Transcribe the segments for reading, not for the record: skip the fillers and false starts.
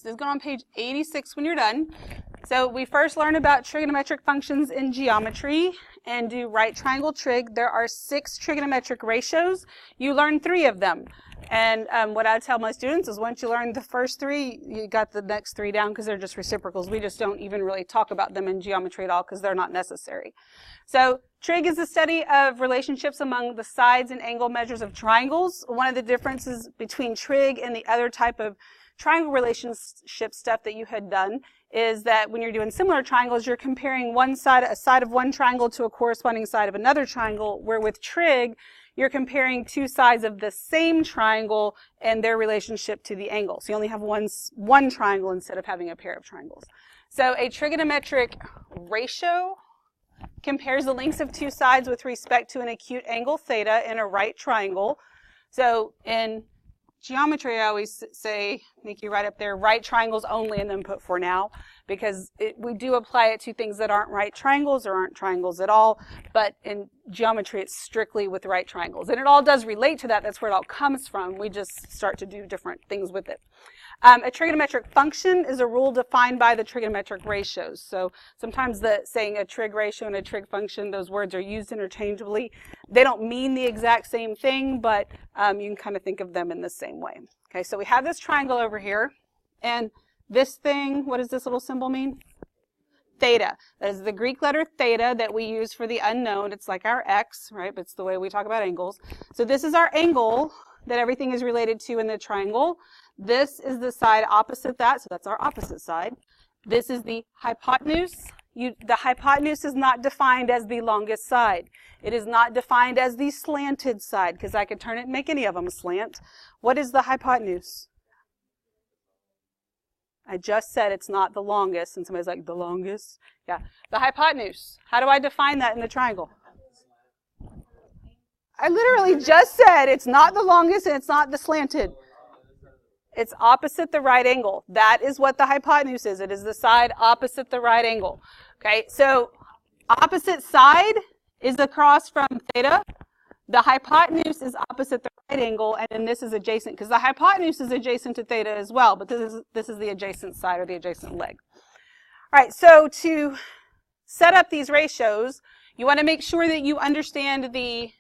This is going on page 86 when you're done. So we first learn about trigonometric functions in geometry and do right triangle trig. There are 6 trigonometric ratios. You learn 3 of them. And what I tell my students is once you learn the first 3, you got the next 3 down because they're just reciprocals. We just don't even really talk about them in geometry at all because they're not necessary. So trig is the study of relationships among the sides and angle measures of triangles. One of the differences between trig and the other type of triangle relationship stuff that you had done is that when you're doing similar triangles, you're comparing a side of one triangle to a corresponding side of another triangle, where with trig, you're comparing 2 sides of the same triangle and their relationship to the angle. So you only have one triangle instead of having a pair of triangles. So a trigonometric ratio compares the lengths of 2 sides with respect to an acute angle theta in a right triangle. So in geometry, I always say, make you write up there, right triangles only and then put for now, because we do apply it to things that aren't right triangles or aren't triangles at all, but in geometry it's strictly with right triangles. And it all does relate to that, that's where it all comes from. We just start to do different things with it. A trigonometric function is a rule defined by the trigonometric ratios. So sometimes saying a trig ratio and a trig function, those words are used interchangeably. They don't mean the exact same thing, but you can kind of think of them in the same way. Okay, so we have this triangle over here, and this thing, what does this little symbol mean? Theta. That is the Greek letter theta that we use for the unknown. It's like our x, right? But it's the way we talk about angles. So this is our angle that everything is related to in the triangle. This is the side opposite that, so that's our opposite side. This is the hypotenuse. The hypotenuse is not defined as the longest side. It is not defined as the slanted side, because I could turn it and make any of them slant. What is the hypotenuse? I just said it's not the longest, and somebody's like, the longest? Yeah, the hypotenuse. How do I define that in the triangle? I literally just said it's not the longest and it's not the slanted. It's opposite the right angle. That is what the hypotenuse is. It is the side opposite the right angle. Okay, so opposite side is across from theta. The hypotenuse is opposite the right angle, and then this is adjacent, because the hypotenuse is adjacent to theta as well, but this is the adjacent side or the adjacent leg. All right, so to set up these ratios, you want to make sure that you understand the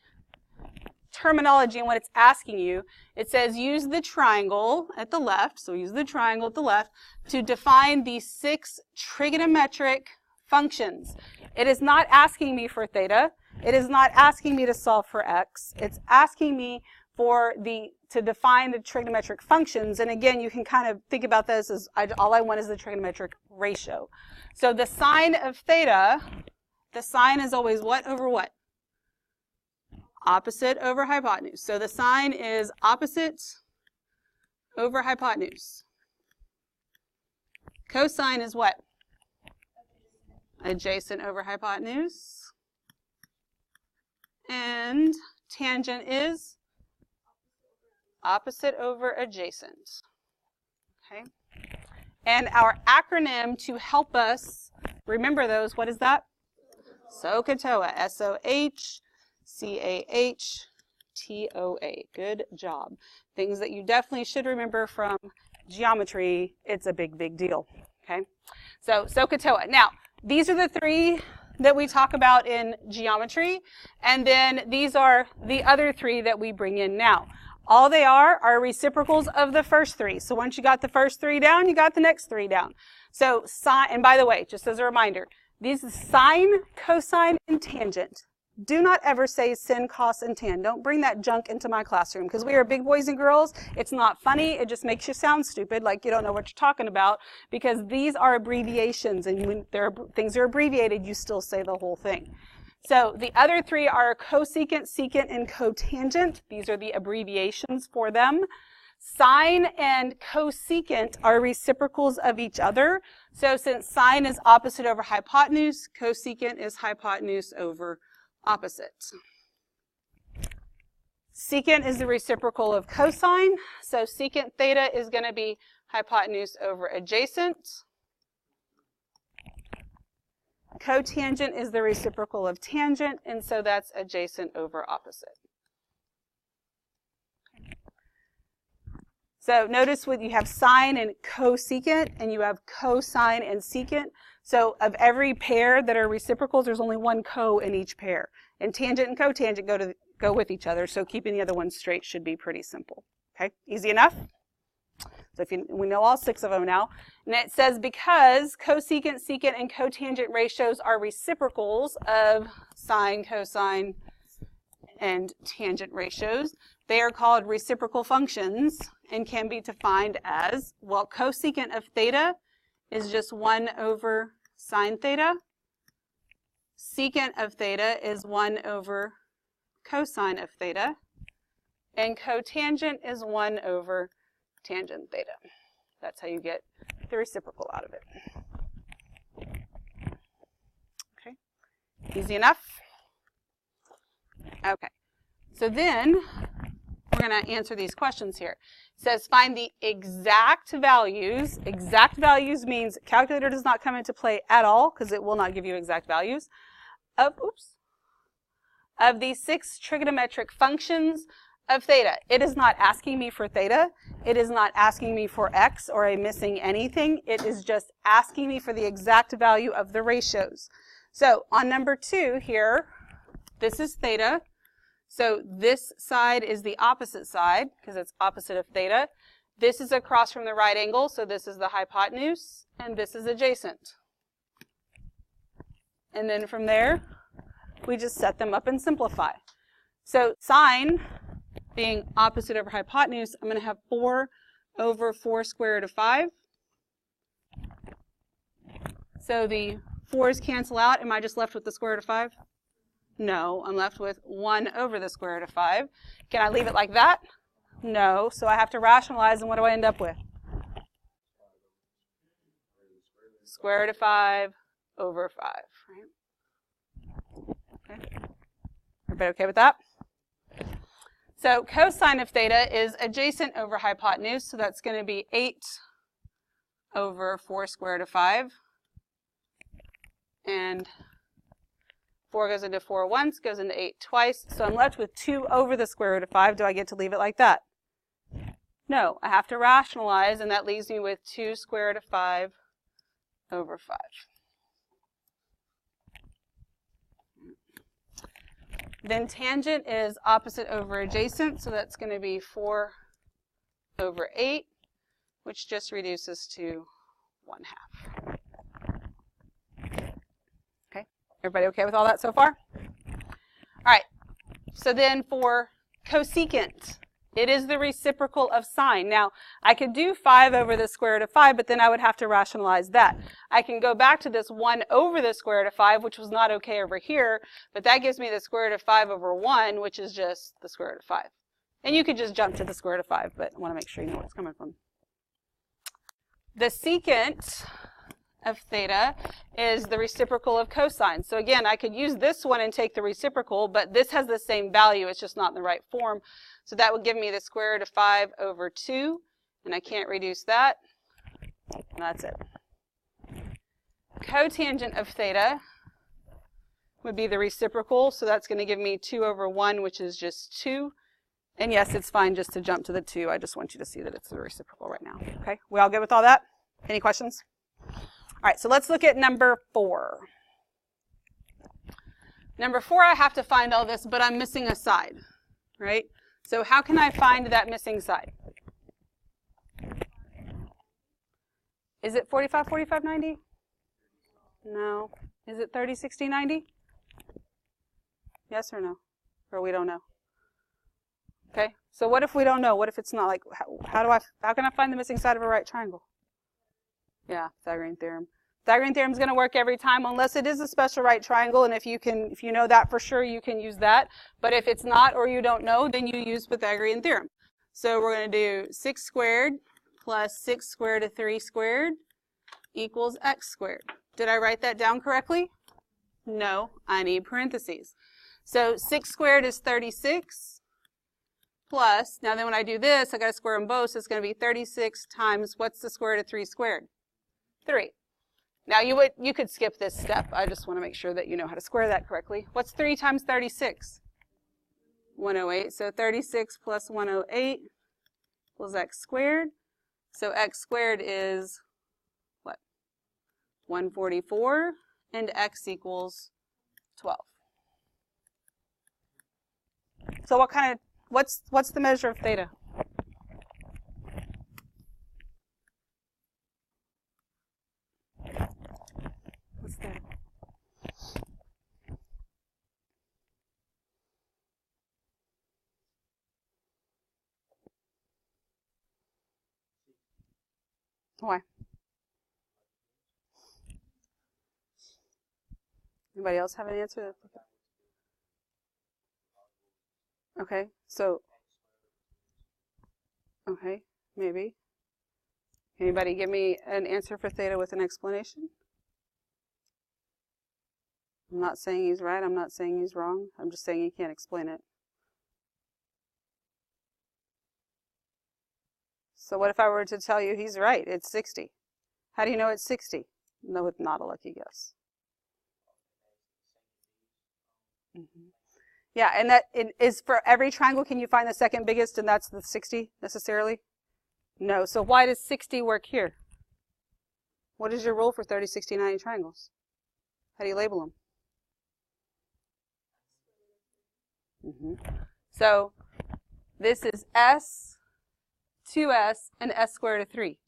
terminology and what it's asking you. It says use the triangle at the left, so use the triangle at the left to define the 6 trigonometric functions. It is not asking me for theta. It is not asking me to solve for x. It's asking me to define the trigonometric functions. And again, you can kind of think about this as all I want is the trigonometric ratio. So the sine of theta, the sine is always what over what? Opposite over hypotenuse. So the sine is opposite over hypotenuse. Cosine is what? Adjacent over hypotenuse. And tangent is opposite over adjacent. Okay. And our acronym to help us remember those, what is that? SOHCAHTOA. SOHCAHTOA. Good job. Things that you definitely should remember from geometry. It's a big, big deal. Okay. So SOHCAHTOA. Now, these are the 3 that we talk about in geometry, and then these are the other 3 that we bring in now. All they are reciprocals of the first 3. So once you got the first 3 down, you got the next 3 down. So sine, and by the way, just as a reminder, these are sine, cosine, and tangent. Do not ever say sin, cos, and tan. Don't bring that junk into my classroom, because we are big boys and girls. It's not funny. It just makes you sound stupid, like you don't know what you're talking about, because these are abbreviations, and when things are abbreviated, you still say the whole thing. So the other 3 are cosecant, secant, and cotangent. These are the abbreviations for them. Sine and cosecant are reciprocals of each other. So since sine is opposite over hypotenuse, cosecant is hypotenuse over opposite. Secant is the reciprocal of cosine, so secant theta is going to be hypotenuse over adjacent. Cotangent is the reciprocal of tangent, and so that's adjacent over opposite. So notice what you have sine and cosecant, and you have cosine and secant. So of every pair that are reciprocals, there's only one co in each pair. And tangent and cotangent go with each other, so keeping the other one straight should be pretty simple. Okay, easy enough? So we know all 6 of them now. And it says because cosecant, secant, and cotangent ratios are reciprocals of sine, cosine, and tangent ratios, they are called reciprocal functions and can be defined as, well, cosecant of theta is just 1 over sine theta. Secant of theta is 1 over cosine of theta. And cotangent is 1 over tangent theta. That's how you get the reciprocal out of it. Okay, easy enough? Okay, so then we're going to answer these questions here. It says find the exact values. Exact values means calculator does not come into play at all because it will not give you exact values of these 6 trigonometric functions of theta. It is not asking me for theta. It is not asking me for x or a missing anything. It is just asking me for the exact value of the ratios. So on number 2 here, this is theta. So this side is the opposite side because it's opposite of theta. This is across from the right angle, so this is the hypotenuse, and this is adjacent. And then from there, we just set them up and simplify. So sine being opposite over hypotenuse, I'm going to have 4 over 4 square root of 5. So the 4's cancel out. Am I just left with the square root of 5? No, I'm left with 1 over the square root of 5. Can I leave it like that? No, so I have to rationalize, and what do I end up with? Square root of 5 over 5, right? Okay. Everybody okay with that? So cosine of theta is adjacent over hypotenuse, so that's going to be 8 over 4 square root of 5. And 4 goes into 4 once, goes into 8 twice, so I'm left with 2 over the square root of 5. Do I get to leave it like that? No, I have to rationalize, and that leaves me with 2 square root of 5 over 5. Then tangent is opposite over adjacent, so that's going to be 4 over 8, which just reduces to 1/2. Okay, everybody okay with all that so far? All right, so then for cosecant, it is the reciprocal of sine. Now, I could do 5 over the square root of 5, but then I would have to rationalize that. I can go back to this 1 over the square root of 5, which was not okay over here, but that gives me the square root of 5 over 1, which is just the square root of 5. And you could just jump to the square root of 5, but I want to make sure you know where it's coming from. The secant of theta is the reciprocal of cosine. So again, I could use this one and take the reciprocal, but this has the same value, it's just not in the right form. So that would give me the square root of 5 over 2, and I can't reduce that, and that's it. Cotangent of theta would be the reciprocal, so that's going to give me 2 over 1, which is just 2. And yes, it's fine just to jump to the 2. I just want you to see that it's the reciprocal right now. Okay, we all good with all that? Any questions? All right, so let's look at number 4. Number 4, I have to find all this, but I'm missing a side, right? So how can I find that missing side? Is it 45, 45, 90? No. Is it 30, 60, 90? Yes or no? Or we don't know? Okay, so what if we don't know? What if it's not? Like, how can I find the missing side of a right triangle? Yeah, Pythagorean theorem. Pythagorean theorem is going to work every time unless it is a special right triangle, and if you know that for sure, you can use that. But if it's not or you don't know, then you use Pythagorean theorem. So we're going to do 6 squared plus 6 squared to 3 squared equals x squared. Did I write that down correctly? No, I need parentheses. So 6 squared is 36 plus, now then when I do this, I got to square them both, so it's going to be 36 times, what's the square root of 3 squared? 3. Now you could skip this step. I just want to make sure that you know how to square that correctly. What's 3 times 36? 108. So 36 plus 108 equals x squared. So x squared is what? 144, and x equals 12. So what's the measure of theta? What's theta? Why? Anybody else have an answer? Okay, so, okay, maybe. Anybody give me an answer for theta with an explanation? I'm not saying he's right, I'm not saying he's wrong, I'm just saying he can't explain it. So what if I were to tell you he's right, it's 60? How do you know it's 60? No, it's not a lucky guess. Yeah, and that is for every triangle, can you find the second biggest and that's the 60 necessarily? No, so why does 60 work here? What is your rule for 30, 60, 90 triangles? How do you label them? So this is S, 2S, and S squared of 3.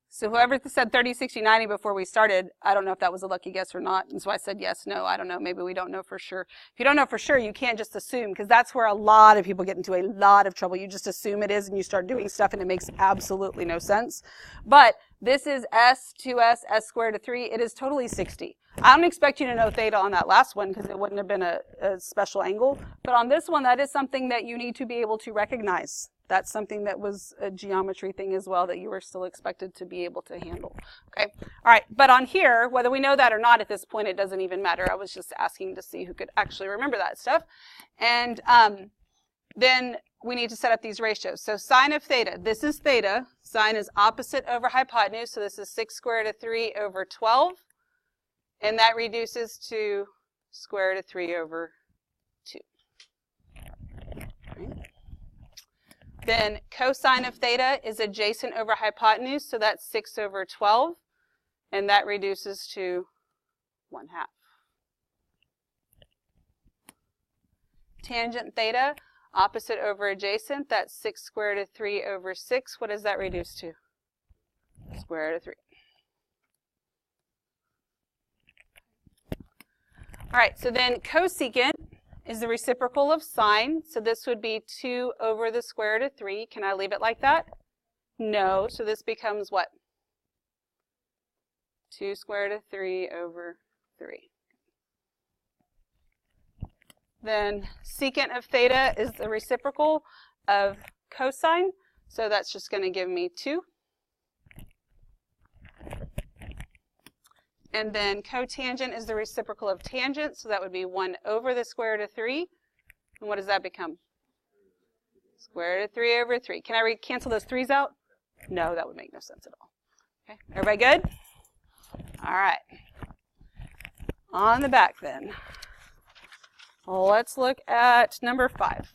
So whoever said 30, 60, 90 before we started, I don't know if that was a lucky guess or not. And so I said yes, no, I don't know. Maybe we don't know for sure. If you don't know for sure, you can't just assume, because that's where a lot of people get into a lot of trouble. You just assume it is and you start doing stuff and it makes absolutely no sense. But this is S, 2S, S squared of 3. It is totally 60. I don't expect you to know theta on that last one because it wouldn't have been a special angle. But on this one, that is something that you need to be able to recognize. That's something that was a geometry thing as well that you were still expected to be able to handle. Okay, all right, but on here, whether we know that or not at this point, it doesn't even matter. I was just asking to see who could actually remember that stuff. And then we need to set up these ratios. So sine of theta, this is theta. Sine is opposite over hypotenuse, so this is 6 squared of 3 over 12. And that reduces to square root of 3 over 2. Right. Then cosine of theta is adjacent over hypotenuse, so that's 6 over 12, and that reduces to 1/2. Tangent theta, opposite over adjacent, that's 6 square root of 3 over 6. What does that reduce to? Square root of 3. All right, so then cosecant is the reciprocal of sine, so this would be 2 over the square root of 3. Can I leave it like that? No, so this becomes what? 2 square root of 3 over 3. Then secant of theta is the reciprocal of cosine, so that's just going to give me 2. And then cotangent is the reciprocal of tangent, so that would be 1 over the square root of 3. And what does that become? Square root of 3 over 3. Can I cancel those 3's out? No, that would make no sense at all. Okay, everybody good? All right. On the back then. Let's look at number 5.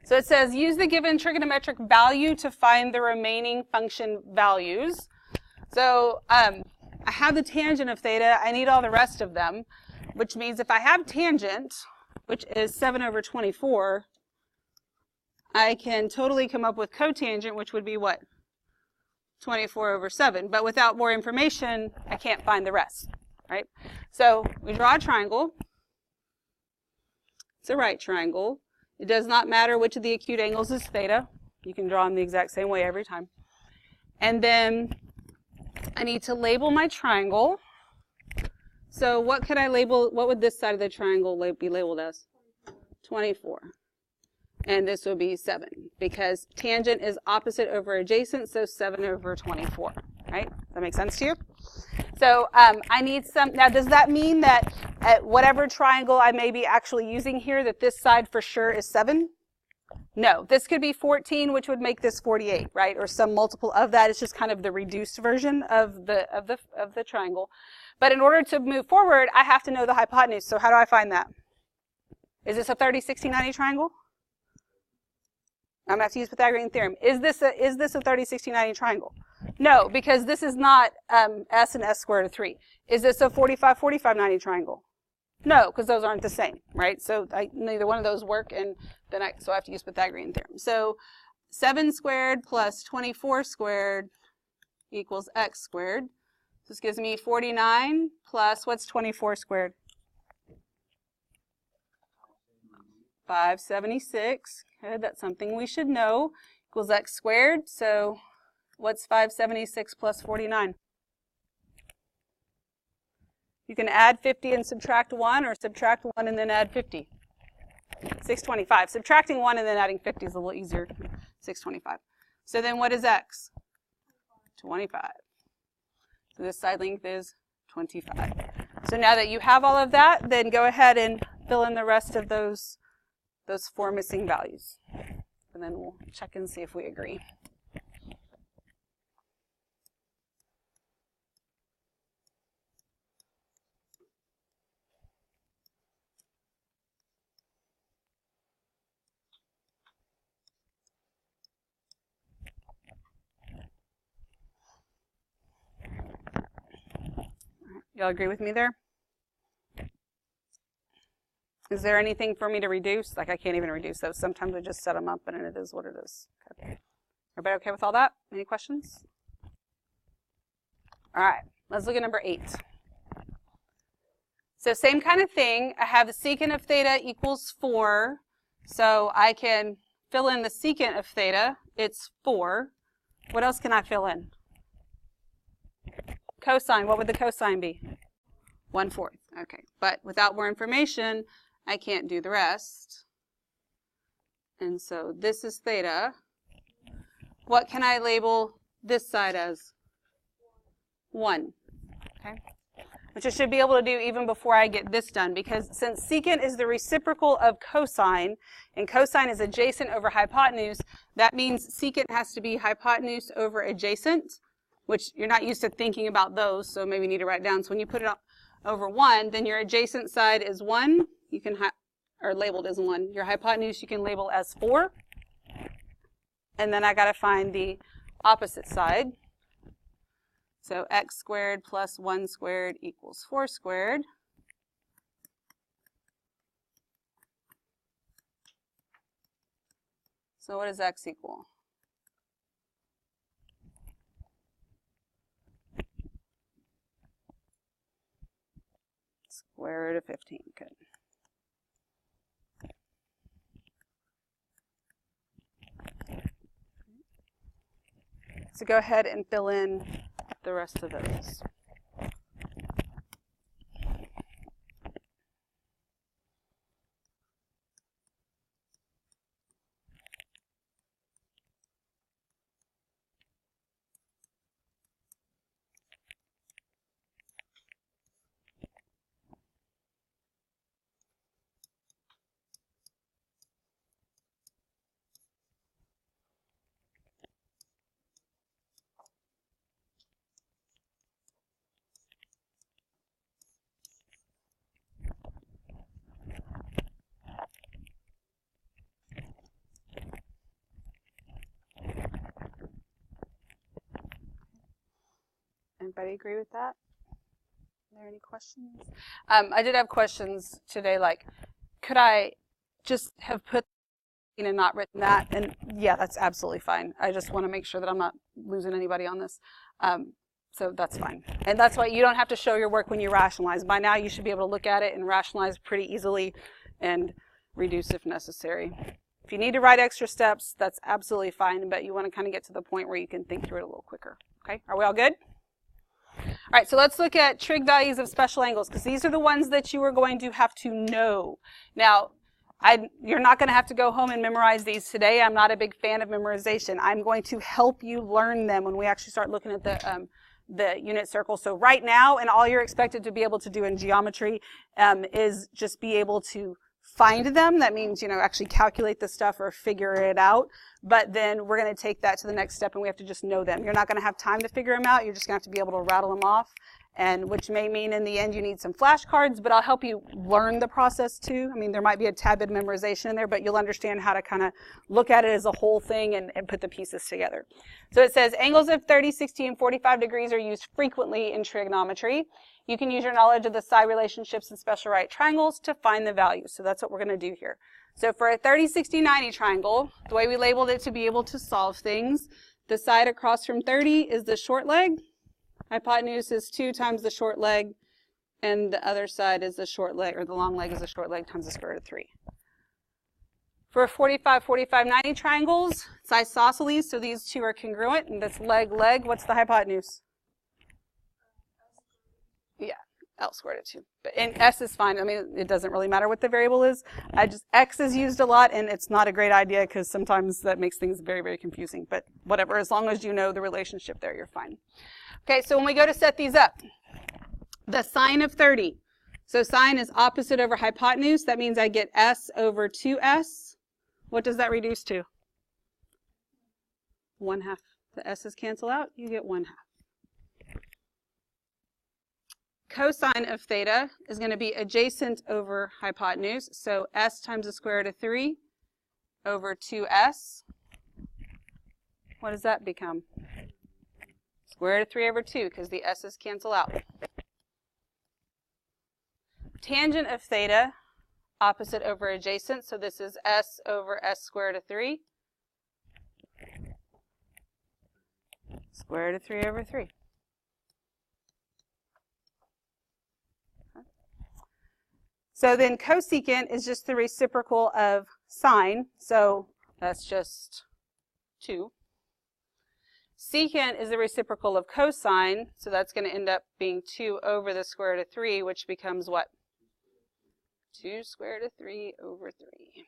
So it says, use the given trigonometric value to find the remaining function values. So, I have the tangent of theta, I need all the rest of them, which means if I have tangent, which is 7 over 24, I can totally come up with cotangent, which would be what? 24 over 7. But without more information, I can't find the rest, right? So we draw a triangle. It's a right triangle. It does not matter which of the acute angles is theta. You can draw them the exact same way every time. And then I need to label my triangle. So what could I label? What would this side of the triangle be labeled as? 24. And this would be 7 because tangent is opposite over adjacent, so 7 over 24. Right? Does that make sense to you? So I need some. Now, does that mean that at whatever triangle I may be actually using here, that this side for sure is 7? No, this could be 14, which would make this 48, right? Or some multiple of that. It's just kind of the reduced version of the triangle. But in order to move forward, I have to know the hypotenuse. So how do I find that? Is this a 30, 60, 90 triangle? I'm going to have to use Pythagorean theorem. Is this a 30, 60, 90 triangle? No, because this is not s and s squared of 3. Is this a 45, 45, 90 triangle? No, because those aren't the same, right? So neither one of those work, and then so I have to use Pythagorean theorem. So 7 squared plus 24 squared equals x squared. This gives me 49 plus, what's 24 squared? 576. Good, that's something we should know. Equals x squared. So what's 576 plus 49? You can add 50 and subtract 1, or subtract 1 and then add 50. 625. Subtracting 1 and then adding 50 is a little easier. 625. So then what is x? 25. So this side length is 25. So now that you have all of that, then go ahead and fill in the rest of those 4 missing values. And then we'll check and see if we agree. Y'all agree with me there? Is there anything for me to reduce? Like, I can't even reduce those. Sometimes I just set them up and it is what it is. Okay. Everybody okay with all that? Any questions? All right, let's look at number 8. So same kind of thing. I have the secant of theta equals 4. So I can fill in the secant of theta. It's 4. What else can I fill in? Cosine, what would the cosine be? 1/4. Okay, but without more information, I can't do the rest. And so this is theta. What can I label this side as? 1. Okay, which I should be able to do even before I get this done, because since secant is the reciprocal of cosine, and cosine is adjacent over hypotenuse, that means secant has to be hypotenuse over adjacent, which you're not used to thinking about those, so maybe you need to write down. So when you put it over 1, then your adjacent side is 1. You can or labeled as 1. Your hypotenuse you can label as 4. And then I got to find the opposite side. So x squared plus 1 squared equals 4 squared. So what does x equal? Square root of 15. Good. So go ahead and fill in the rest of those. Everybody agree with that? Are there any questions? I did have questions today, like, could I just have put and not written that? And yeah, that's absolutely fine. I just want to make sure that I'm not losing anybody on this. So that's fine. And that's why you don't have to show your work when you rationalize. By now you should be able to look at it and rationalize pretty easily and reduce if necessary. If you need to write extra steps, that's absolutely fine, but you want to kind of get to the point where you can think through it a little quicker. Okay, are we all good? All right, so let's look at trig values of special angles, because these are the ones that you are going to have to know. Now, you're not going to have to go home and memorize these today. I'm not a big fan of memorization. I'm going to help you learn them when we actually start looking at the unit circle. So right now, and all you're expected to be able to do in geometry is just be able to find them. That means, you know, actually calculate the stuff or figure it out. But then we're going to take that to the next step, and we have to just know them. You're not going to have time to figure them out. You're just going to have to be able to rattle them off. and which may mean in the end you need some flashcards, but I'll help you learn the process too. I mean, there might be a tad bit of memorization in there, but you'll understand how to kind of look at it as a whole thing and put the pieces together. So it says angles of 30, 60, and 45 degrees are used frequently in trigonometry. You can use your knowledge of the side relationships and special right triangles to find the values. So that's what we're going to do here. So for a 30, 60, 90 triangle, the way we labeled it to be able to solve things, the side across from 30 is the short leg. Hypotenuse is 2 times the short leg, and the other side is the short leg, or the long leg is the short leg times the square root of 3. For 45, 45, 90 triangles, it's isosceles, so these two are congruent, and this leg, leg, what's the hypotenuse? Yeah, L squared root of 2. And S is fine. I mean, it doesn't really matter what the variable is. X is used a lot, and it's not a great idea because sometimes that makes things very, very confusing. But whatever, as long as you know the relationship there, you're fine. Okay, so when we go to set these up, the sine of 30. So sine is opposite over hypotenuse. That means I get S over 2S. What does that reduce to? 1/2. The S's cancel out. You get 1/2. Cosine of theta is going to be adjacent over hypotenuse. So S times the square root of 3 over 2S. What does that become? Square root of 3 over 2, because the S's cancel out. Tangent of theta, opposite over adjacent. So this is S over S square root of 3. Square root of 3 over 3. So then cosecant is just the reciprocal of sine. So that's just 2. Secant is the reciprocal of cosine, so that's going to end up being 2 over the square root of 3, which becomes what? 2 square root of 3 over 3.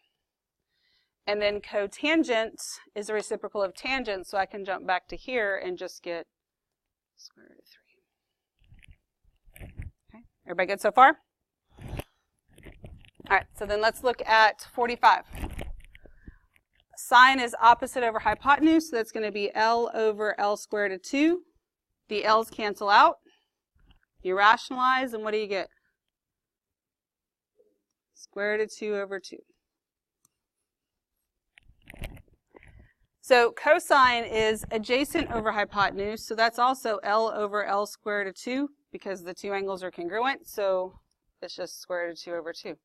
And then cotangent is the reciprocal of tangent, so I can jump back to here and just get square root of 3. Okay, everybody good so far? All right, so then let's look at 45. Sine is opposite over hypotenuse, so that's going to be L over L squared of 2. The L's cancel out. You rationalize, and what do you get? Square root of 2 over 2. So cosine is adjacent over hypotenuse, so that's also L over L squared of 2, because the two angles are congruent, so it's just square root of 2 over 2.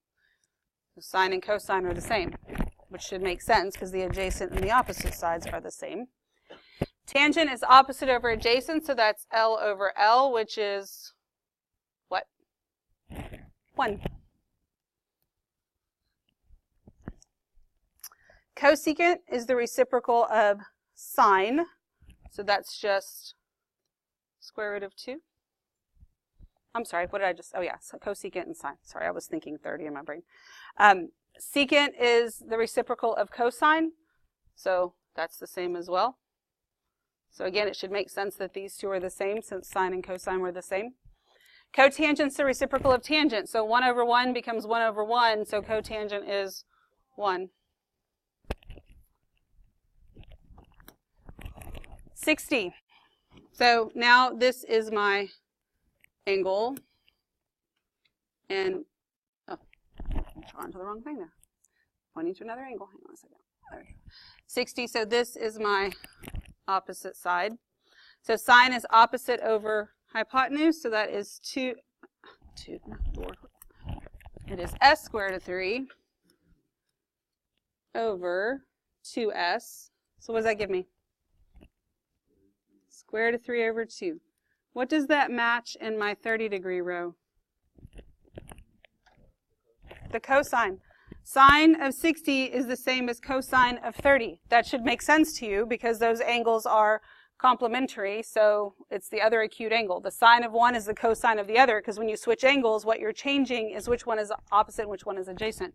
So sine and cosine are the same, which should make sense because the adjacent and the opposite sides are the same. Tangent is opposite over adjacent, so that's L over L, which is what? 1. Cosecant is the reciprocal of sine, so that's just square root of 2. I'm sorry, what did I just, oh yeah, so cosecant and sine. Sorry, I was thinking 30 in my brain. Secant is the reciprocal of cosine, so that's the same as well. So again, it should make sense that these two are the same since sine and cosine were the same. Cotangent is the reciprocal of tangent, so 1 over 1 becomes 1 over 1, so cotangent is 1. 60. So now this is my angle, and oh, I'm trying to the wrong thing now. Pointing to another angle. Hang on a second. There we go. 60. So this is my opposite side. So sine is opposite over hypotenuse. So that is 2. It is S squared of 3 over 2S. So what does that give me? Square root of 3 over 2. What does that match in my 30-degree row? The cosine. Sine of 60 is the same as cosine of 30. That should make sense to you because those angles are complementary, so it's the other acute angle. The sine of one is the cosine of the other because when you switch angles, what you're changing is which one is opposite and which one is adjacent.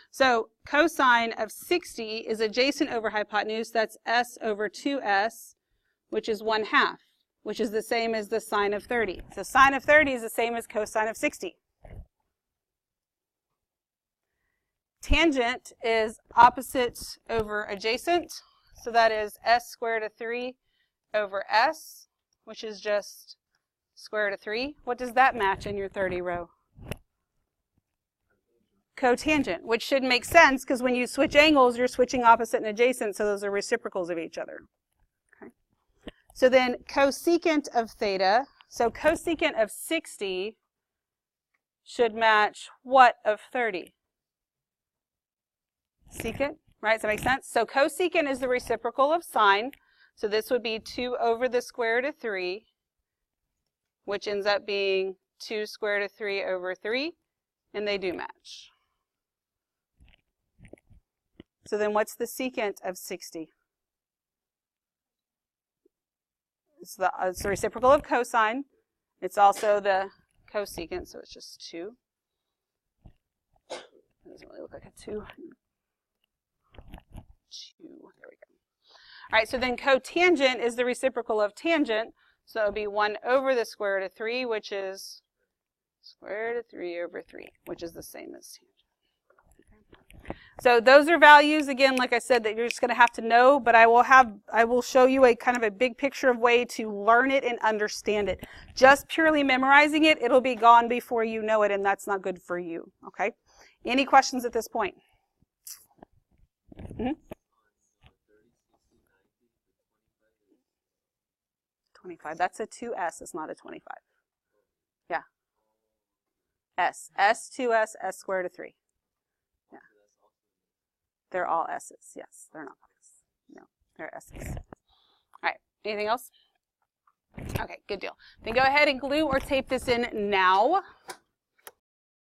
So cosine of 60 is adjacent over hypotenuse. That's S over 2S, which is 1/2. Which is the same as the sine of 30. So sine of 30 is the same as cosine of 60. Tangent is opposite over adjacent. So that is S squared of 3 over S, which is just square root of 3. What does that match in your 30 row? Cotangent, which should make sense because when you switch angles, you're switching opposite and adjacent, so those are reciprocals of each other. Okay. So then cosecant of theta, so cosecant of 60 should match what of 30? Secant, right? Does that make sense? So cosecant is the reciprocal of sine, so this would be 2 over the square root of 3, which ends up being 2 square root of 3 over 3, and they do match. So then what's the secant of 60? It's the reciprocal of cosine. It's also the cosecant, so it's just 2. It doesn't really look like a 2. 2. There we go. All right, so then cotangent is the reciprocal of tangent. So it would be 1 over the square root of 3, which is square root of 3 over 3, which is the same as tangent. So those are values, again, like I said, that you're just going to have to know, but I will show you a kind of a big picture of way to learn it and understand it. Just purely memorizing it, it'll be gone before you know it, and that's not good for you, okay? Any questions at this point? Mm-hmm. 25, that's a 2s, it's not a 25. Yeah. S, 2s, s squared of 3. Yeah. They're all s's, yes, they're not s. No, they're s's. All right, anything else? Okay, good deal. Then go ahead and glue or tape this in now.